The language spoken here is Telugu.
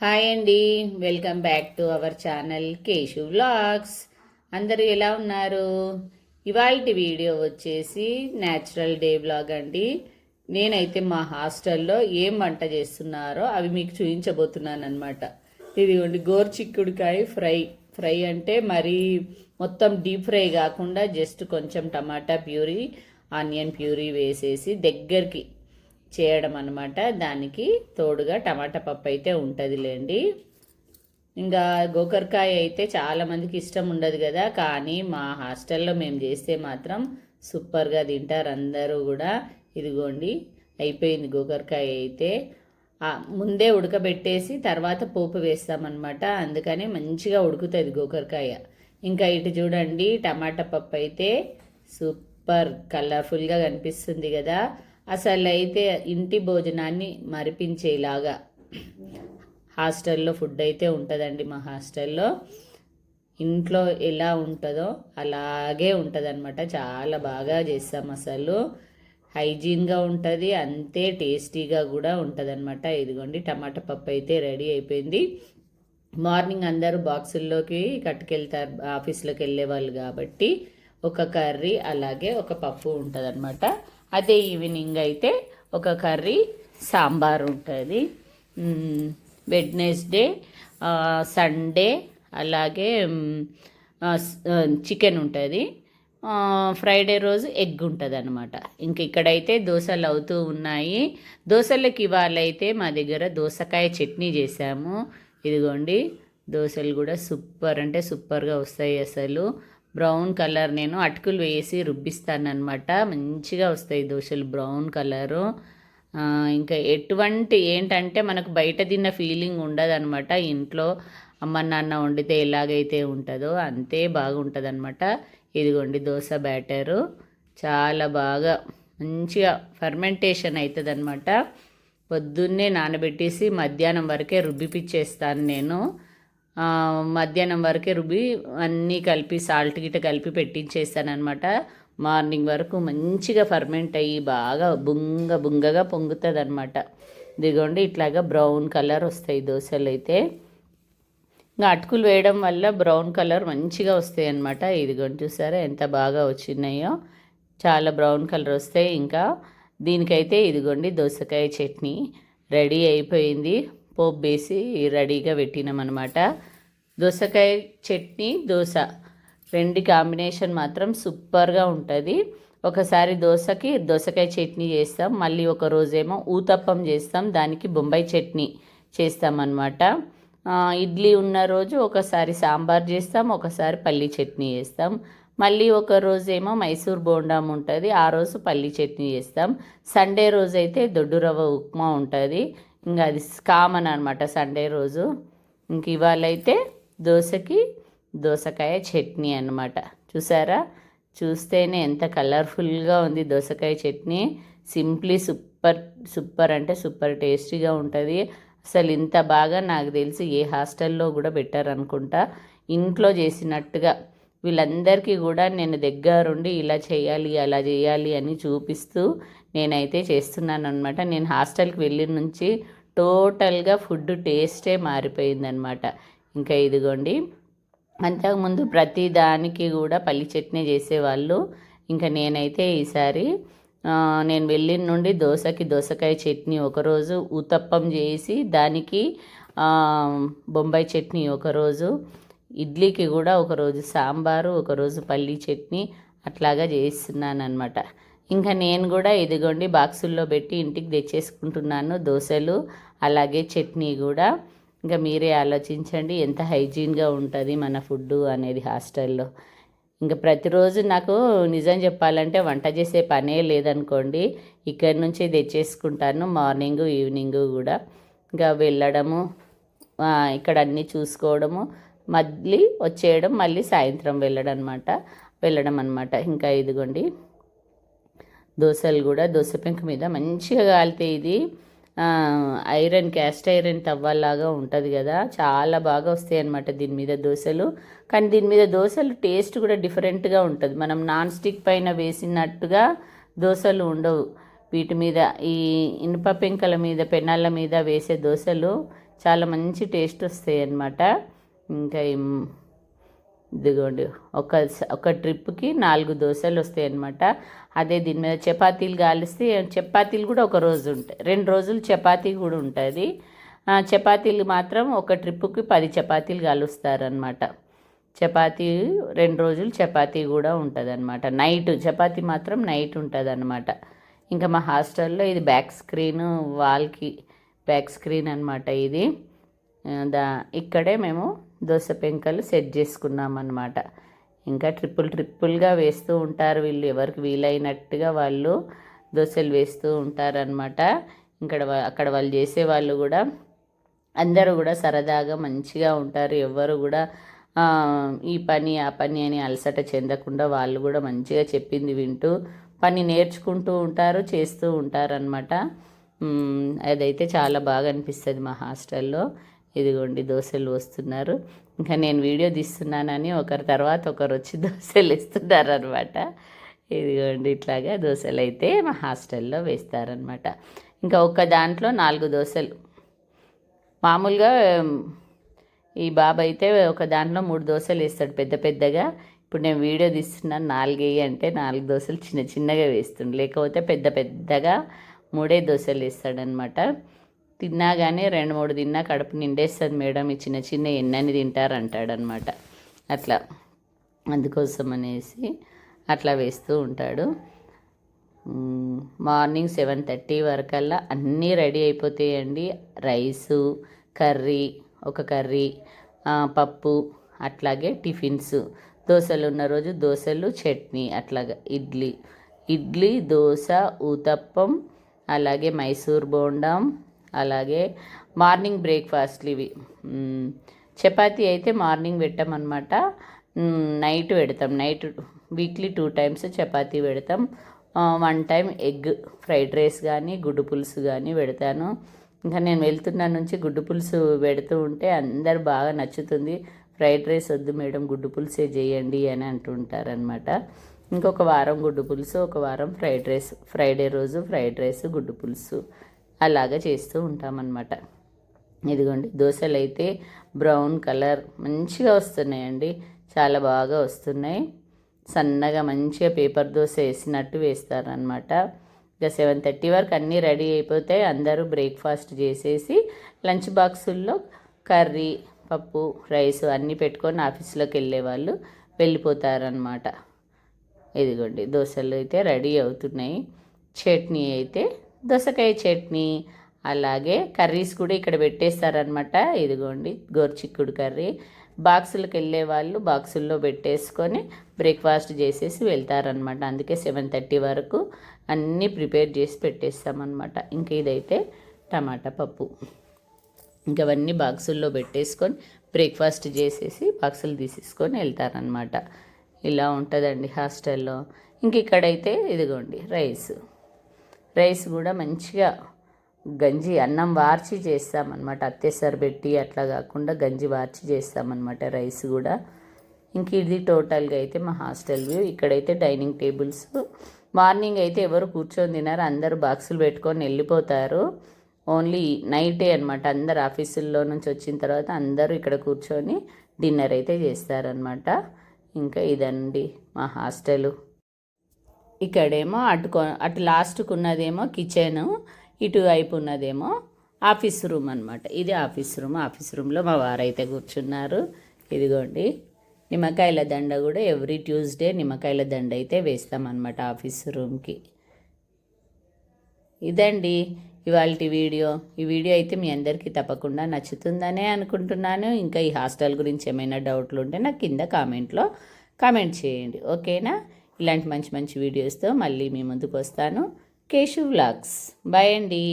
హాయ్ అండి, welcome back to our channel Keshu vlogs. అందరూ ఎలా ఉన్నారు? ఇవాల్టి వీడియో వచ్చేసి న్యాచురల్ డే వ్లాగ్ అండి. నేనైతే మా హాస్టల్లో ఏం వంట చేస్తున్నారో అవి మీకు చూపించబోతున్నాను అనమాట. ఇదిగోండి గోరుచిక్కుడుకాయ ఫ్రై అంటే మరీ మొత్తం డీప్ ఫ్రై కాకుండా జస్ట్ కొంచెం టమాటా ప్యూరీ, ఆనియన్ ప్యూరీ వేసేసి దగ్గరికి చేయడం అనమాట. దానికి తోడుగా టమాటా పప్పు అయితే ఉంటుందిలేండి. ఇంకా గోకరకాయ అయితే చాలామందికి ఇష్టం ఉండదు కదా, కానీ మా హాస్టల్లో మేము చేస్తే మాత్రం సూపర్గా తింటారు అందరూ కూడా. ఇదిగోండి అయిపోయింది గోకరకాయ అయితే. ముందే ఉడకబెట్టేసి తర్వాత పోపు వేస్తామన్నమాట, అందుకని మంచిగా ఉడుకుతుంది గోకరకాయ. ఇంకా ఇటు చూడండి టమాటా పప్పు అయితే సూపర్ కలర్ఫుల్గా కనిపిస్తుంది కదా. అసలు అయితే ఇంటి భోజనాన్ని మరిపించేలాగా హాస్టల్లో ఫుడ్ అయితే ఉంటుందండి. మా హాస్టల్లో ఇంట్లో ఎలా ఉంటుందో అలాగే ఉంటుంది అనమాట. చాలా బాగా చేస్తాం, అసలు హైజీన్గా ఉంటుంది, అంతే టేస్టీగా కూడా ఉంటుంది అనమాట. ఇదిగోండి టమాటా పప్పు అయితే రెడీ అయిపోయింది. మార్నింగ్ అందరూ బాక్సుల్లోకి కట్టుకెళ్తారు ఆఫీస్లోకి వెళ్ళే వాళ్ళు కాబట్టి, ఒక కర్రీ అలాగే ఒక పప్పు ఉంటుంది అనమాట. అదే ఈవినింగ్ అయితే ఒక కర్రీ సాంబార్ ఉంటుంది. వెడ్నెస్డే, సండే అలాగే చికెన్ ఉంటుంది. ఫ్రైడే రోజు ఎగ్ ఉంటుంది అనమాట. ఇంక ఇక్కడైతే దోశలు అవుతూ ఉన్నాయి. దోశలకి ఇవాళైతే మా దగ్గర దోసకాయ చట్నీ చేసాము. ఇదిగోండి దోశలు కూడా సూపర్ అంటే సూపర్గా వస్తాయి అసలు. బ్రౌన్ కలర్ నేను అటుకులు వేసి రుబ్బిస్తానమాట, మంచిగా వస్తాయి దోశలు బ్రౌన్ కలరు. ఇంకా ఎటువంటి ఏంటంటే మనకు బయట తిన్న ఫీలింగ్ ఉండదన్నమాట. ఇంట్లో అమ్మ నాన్న వండితే ఎలాగైతే ఉంటుందో అంతే బాగుంటుంది అనమాట. ఇదిగోండి దోశ బ్యాటరు చాలా బాగా మంచిగా ఫర్మెంటేషన్ అవుతుంది అనమాట. పొద్దున్నే నానబెట్టేసి మధ్యాహ్నం వరకే రుబ్బిపిచ్చేస్తాను నేను. మధ్యాహ్నం వరకే రుబ్బి అన్నీ కలిపి సాల్ట్ గిట్ట కలిపి పెట్టించేస్తాను అనమాట. మార్నింగ్ వరకు మంచిగా ఫర్మెంట్ అయ్యి బాగా బుంగగా పొంగుతుంది అనమాట. ఇదిగోండి ఇట్లాగా బ్రౌన్ కలర్ వస్తాయి దోశలు అయితే. ఇంకా అటుకులు వేయడం వల్ల బ్రౌన్ కలర్ మంచిగా వస్తాయి అనమాట. ఇదిగోండి చూసారా ఎంత బాగా వచ్చినాయో, చాలా బ్రౌన్ కలర్ వస్తాయి. ఇంకా దీనికైతే ఇదిగోండి దోసకాయ చట్నీ రెడీ అయిపోయింది. పోపు వేసి రెడీగా పెట్టినామన్నమాట. దోసకాయ చట్నీ దోశ రెండు కాంబినేషన్ మాత్రం సూపర్గా ఉంటుంది. ఒకసారి దోశకి దోసకాయ చట్నీ చేస్తాం, మళ్ళీ ఒక రోజేమో ఊతప్పం చేస్తాం, దానికి బొంబాయి చట్నీ చేస్తామన్నమాట. ఇడ్లీ ఉన్న రోజు ఒకసారి సాంబార్ చేస్తాం, ఒకసారి పల్లీ చట్నీ చేస్తాం. మళ్ళీ ఒక రోజేమో మైసూర్ బోండాం ఉంటుంది, ఆ రోజు పల్లీ చట్నీ చేస్తాం. సండే రోజు అయితే దొడ్డు రవ్వ ఉప్మా ఉంటుంది. ఇంకా అది కామన్ అనమాట సండే రోజు. ఇంక ఇవాళైతే దోశకి దోసకాయ చట్నీ అన్నమాట. చూసారా, చూస్తేనే ఎంత కలర్ఫుల్గా ఉంది దోసకాయ చట్నీ. సింప్లీ సూపర్ అంటే సూపర్ టేస్టీగా ఉంటుంది. అసలు ఇంత బాగా నాకు తెలిసి ఏ హాస్టల్లో కూడా పెట్టారనుకుంటా. ఇంట్లో చేసినట్టుగా వీళ్ళందరికీ కూడా నేను దగ్గరుండి ఇలా చేయాలి అలా చేయాలి అని చూపిస్తూ నేనైతే చేస్తున్నాను అనమాట. నేను హాస్టల్కి వెళ్ళిన నుంచి టోటల్గా ఫుడ్ టేస్టే మారిపోయిందనమాట. ఇంకా ఇదిగోండి అంతకుముందు ప్రతి దానికి కూడా పల్లి చట్నీ చేసేవాళ్ళు. ఇంకా నేనైతే ఈసారి నేను వెళ్ళిన నుండి దోశకి దోసకాయ చట్నీ ఒకరోజు, ఊతప్పం చేసి దానికి బొంబాయి చట్నీ ఒకరోజు, ఇడ్లీకి కూడా ఒకరోజు సాంబారు, ఒకరోజు పల్లీ చట్నీ అట్లాగా చేస్తున్నాను అనమాట. ఇంకా నేను కూడా ఇదిగోండి బాక్సుల్లో పెట్టి ఇంటికి తెచ్చేసుకుంటున్నాను దోశలు అలాగే చట్నీ కూడా. ఇంకా మీరే ఆలోచించండి ఎంత హైజీన్గా ఉంటుంది మన ఫుడ్ అనేది హాస్టల్లో. ఇంకా ప్రతిరోజు నాకు నిజం చెప్పాలంటే వంట చేసే పనే లేదనుకోండి, ఇక్కడి నుంచి తెచ్చేసుకుంటాను మార్నింగు ఈవినింగు కూడా. ఇంకా వెళ్ళడము, ఇక్కడ అన్నీ చూసుకోవడము, మళ్ళీ వచ్చేయడం, మళ్ళీ సాయంత్రం వెళ్ళడం అనమాట. ఇంకా ఇదిగోండి దోశలు కూడా దోశ పెంకు మీద మంచిగా కాలితే ఇది క్యాస్ట్ ఐరన్ తవ్వలాగా ఉంటుంది కదా, చాలా బాగా వస్తాయి అన్నమాట దీని మీద దోశలు. కానీ దీని మీద దోశలు టేస్ట్ కూడా డిఫరెంట్గా ఉంటుంది. మనం నాన్ స్టిక్ పైన వేసినట్టుగా దోశలు ఉండవు వీటి మీద. ఈ ఇనుప పెంకల మీద పెనాల మీద వేసే దోశలు చాలా మంచి టేస్ట్ వస్తాయి అన్నమాట. ఇంకా ఇదిగోండి ఒక ట్రిప్కి 4 దోశలు వస్తాయి అన్నమాట. అదే దీని మీద చపాతీలు కాలిస్తే చపాతీలు కూడా ఒక రోజు ఉంటాయి, 2 రోజులు చపాతీ కూడా ఉంటుంది. చపాతీలు మాత్రం ఒక ట్రిప్పుకి 10 చపాతీలు కాలుస్తారనమాట. చపాతీ 2 రోజులు చపాతీ కూడా ఉంటుంది అనమాట. నైట్ చపాతీ మాత్రం నైట్ ఉంటుంది అనమాట. ఇంకా మా హాస్టల్లో ఇది బ్యాక్ స్క్రీన్, వాల్కి బ్యాక్ స్క్రీన్ అనమాట ఇది. ఇక్కడే మేము దోశ పెంకలు సెట్ చేసుకున్నాం అన్నమాట. ఇంకా ట్రిప్పుల్గా వేస్తూ ఉంటారు వీళ్ళు, ఎవరికి వీలైనట్టుగా వాళ్ళు దోశలు వేస్తూ ఉంటారనమాట. అక్కడ వాళ్ళు చేసే వాళ్ళు కూడా అందరూ కూడా సరదాగా మంచిగా ఉంటారు. ఎవరు కూడా ఈ పని ఆ పని అని అలసట చెందకుండా వాళ్ళు కూడా మంచిగా చెప్పింది వింటూ పని నేర్చుకుంటూ ఉంటారు, చేస్తూ ఉంటారనమాట. అదైతే చాలా బాగా అనిపిస్తుంది మా హాస్టల్లో. ఇదిగోండి దోశలు వస్తున్నారు. ఇంకా నేను వీడియో తీస్తున్నానని ఒకరి తర్వాత ఒకరు వచ్చి దోశలు ఇస్తున్నారనమాట. ఇదిగోండి ఇట్లాగా దోశలు అయితే మా హాస్టల్లో వేస్తారనమాట. ఇంకా ఒక దాంట్లో 4 దోశలు. మామూలుగా ఈ బాబు అయితే ఒక దాంట్లో 3 దోశలు వేస్తాడు పెద్ద పెద్దగా. ఇప్పుడు నేను వీడియో తీస్తున్నాను 4 అంటే 4 దోశలు చిన్న చిన్నగా వేస్తుండు, లేకపోతే పెద్ద పెద్దగా 3 దోశలు వేస్తాడనమాట. తిన్నా కానీ 2-3 తిన్నా కడుపు నిండేస్తుంది మేడం, ఈ చిన్న చిన్న ఎన్నని తింటారంటాడనమాట. అట్లా అందుకోసం అనేసి అట్లా వేస్తూ ఉంటాడు. మార్నింగ్ 7:30 వరకల్లా అన్నీ రెడీ అయిపోతాయండి. రైసు, కర్రీ, ఒక కర్రీ, పప్పు, అట్లాగే టిఫిన్స్. దోశలు ఉన్న రోజు దోశలు, చట్నీ, అట్లాగా ఇడ్లీ, దోశ, ఊతప్పం, అలాగే మైసూర్ బోండం, అలాగే మార్నింగ్ బ్రేక్ఫాస్ట్లు ఇవి. చపాతీ అయితే మార్నింగ్ పెట్టామన్నమాట, నైట్ పెడతాం. నైట్ వీక్లీ 2 టైమ్స్ చపాతీ పెడతాం. 1 టైం ఎగ్ ఫ్రైడ్ రైస్ కానీ గుడ్డు పులుసు కానీ పెడతాను. ఇంకా నేను వెళ్తున్న నుంచి గుడ్డు పులుసు పెడుతూ ఉంటే అందరు బాగా నచ్చుతుంది. ఫ్రైడ్ రైస్ వద్దు మేడం గుడ్డు పులుసే చేయండి అని అంటుంటారనమాట. ఇంకొక వారం గుడ్డు పులుసు, ఒక వారం ఫ్రైడ్ రైస్, ఫ్రైడే రోజు ఫ్రైడ్ రైస్, గుడ్డు పులుసు అలాగా చేస్తూ ఉంటామన్నమాట. ఇదిగోండి దోశలు అయితే బ్రౌన్ కలర్ మంచిగా వస్తున్నాయండి, చాలా బాగా వస్తున్నాయి. సన్నగా మంచిగా పేపర్ దోశ వేసినట్టు వేస్తారనమాట. ఇక 7:30 వరకు అన్నీ రెడీ అయిపోతాయి. అందరూ బ్రేక్ఫాస్ట్ చేసేసి లంచ్ బాక్సుల్లో కర్రీ, పప్పు, రైస్ అన్నీ పెట్టుకొని ఆఫీస్లోకి వెళ్ళే వాళ్ళు వెళ్ళిపోతారనమాట. ఇదిగోండి దోశలు అయితే రెడీ అవుతున్నాయి. చట్నీ అయితే దోసకాయ చట్నీ, అలాగే కర్రీస్ కూడా ఇక్కడ పెట్టేస్తారనమాట. ఇదిగోండి గోరుచిక్కుడు కర్రీ. బాక్సులకు వెళ్ళే వాళ్ళు బాక్సుల్లో పెట్టేసుకొని బ్రేక్ఫాస్ట్ చేసేసి వెళ్తారనమాట. అందుకే 7:30 వరకు అన్నీ ప్రిపేర్ చేసి పెట్టేస్తామన్నమాట. ఇంక ఇదైతే టమాటా పప్పు. ఇంక అవన్నీ బాక్సుల్లో పెట్టేసుకొని బ్రేక్ఫాస్ట్ చేసేసి బాక్సులు తీసేసుకొని వెళ్తారనమాట. ఇలా ఉంటుందండి హాస్టల్లో. ఇంక ఇక్కడైతే ఇదిగోండి రైస్ కూడా మంచిగా గంజి అన్నం వార్చి చేస్తామన్నమాట. అత్తేసరి పెట్టి అట్లా కాకుండా గంజి వార్చి చేస్తామన్నమాట రైస్ కూడా. ఇంక ఇది టోటల్గా అయితే మా హాస్టల్ వ్యూ. ఇక్కడైతే డైనింగ్ టేబుల్స్. మార్నింగ్ అయితే ఎవరు కూర్చొని తినారు, అందరూ బాక్సులు పెట్టుకొని వెళ్ళిపోతారు. ఓన్లీ నైటే అనమాట. అందరు ఆఫీసుల్లో నుంచి వచ్చిన తర్వాత అందరూ ఇక్కడ కూర్చొని డిన్నర్ అయితే చేస్తారనమాట. ఇంకా ఇదండి మా హాస్టలు. ఇక్కడేమో అటు లాస్ట్కు ఉన్నదేమో కిచెను, ఇటు వైపు ఉన్నదేమో ఆఫీస్ రూమ్ అనమాట. ఇది ఆఫీస్ రూమ్లో మా వారైతే కూర్చున్నారు. ఇదిగోండి నిమ్మకాయల దండ కూడా ఎవ్రీ ట్యూస్డే నిమ్మకాయల దండ అయితే వేస్తామన్నమాట ఆఫీస్ రూమ్కి. ఇదండి ఇవాళ వీడియో. ఈ వీడియో అయితే మీ అందరికీ తప్పకుండా నచ్చుతుందనే అనుకుంటున్నాను. ఇంకా ఈ హాస్టల్ గురించి ఏమైనా డౌట్లు ఉంటే నాకు కింద కామెంట్ చేయండి, ఓకేనా? ఇలాంటి మంచి మంచి వీడియోస్తో మళ్ళీ మీ ముందుకు వస్తాను. కేశు వ్లాగ్స్. బాయ్ అండి.